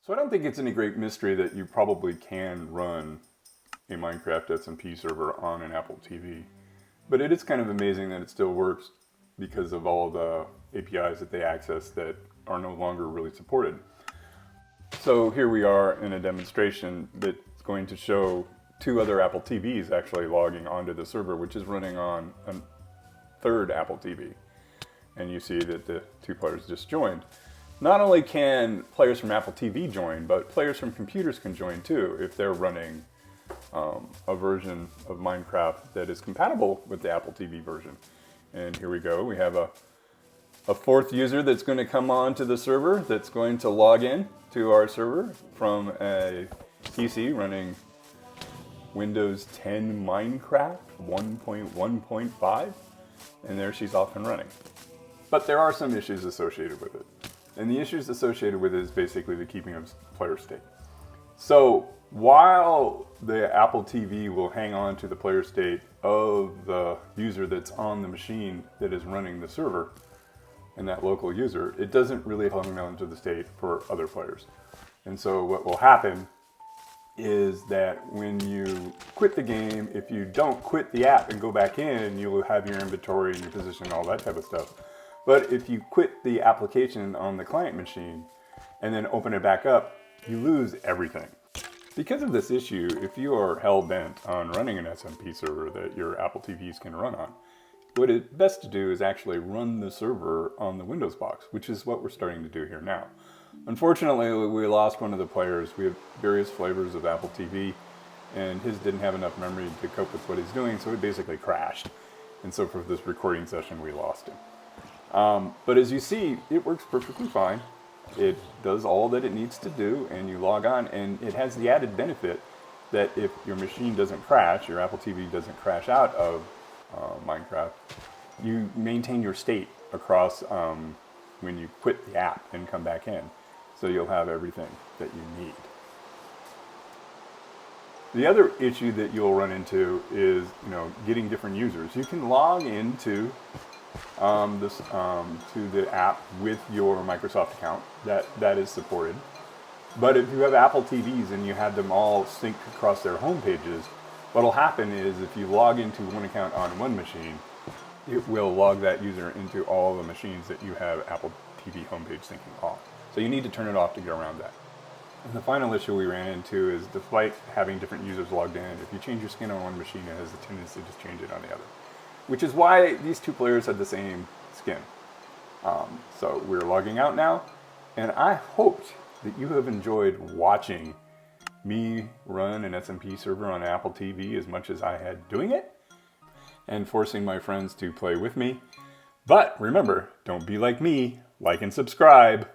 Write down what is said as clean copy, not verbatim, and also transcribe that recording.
So I don't think it's any great mystery that you probably can run a Minecraft SMP server on an Apple TV. But it is kind of amazing that it still works because of all the APIs that they access that are no longer really supported. So here we are in a demonstration that's going to show two other Apple TVs actually logging onto the server, which is running on a third Apple TV. And you see that the two players just joined. Not only can players from Apple TV join, but players from computers can join too if they're running a version of Minecraft that is compatible with the Apple TV version. And here we go. We have a fourth user that's going to come on to the server that's going to log in to our server from a PC running Windows 10 Minecraft 1.1.5. And there she's off and running. But there are some issues associated with it. And the issues associated with it is basically the keeping of player state. So while the Apple TV will hang on to the player state of the user that's on the machine that is running the server and that local user, it doesn't really hang on to the state for other players. And so what will happen is that when you quit the game, if you don't quit the app and go back in, you will have your inventory and your position and all that type of stuff. But if you quit the application on the client machine and then open it back up, you lose everything. Because of this issue, if you are hell-bent on running an SMP server that your Apple TVs can run on, what it's best to do is actually run the server on the Windows box, which is what we're starting to do here now. Unfortunately, we lost one of the players. We have various flavors of Apple TV, and his didn't have enough memory to cope with what he's doing, so it basically crashed. And so for this recording session, we lost him. But as you see, it works perfectly fine. It does all that it needs to do, and you log on, and it has the added benefit that if your machine doesn't crash, your Apple TV doesn't crash out of Minecraft, you maintain your state across when you quit the app and come back in. So you'll have everything that you need. The other issue that you'll run into is, getting different users. You can log into to the app with your Microsoft account. That is supported. But if you have Apple TVs and you have them all sync across their home pages, what'll happen is if you log into one account on one machine, it will log that user into all the machines that you have Apple TV homepage syncing off. So you need to turn it off to get around that. And the final issue we ran into is, despite having different users logged in, if you change your skin on one machine, it has a tendency to just change it on the other. Which is why these two players had the same skin. So we're logging out now, and I hoped that you have enjoyed watching me run an SMP server on Apple TV as much as I had doing it, and forcing my friends to play with me. But remember, don't be like me, like and subscribe.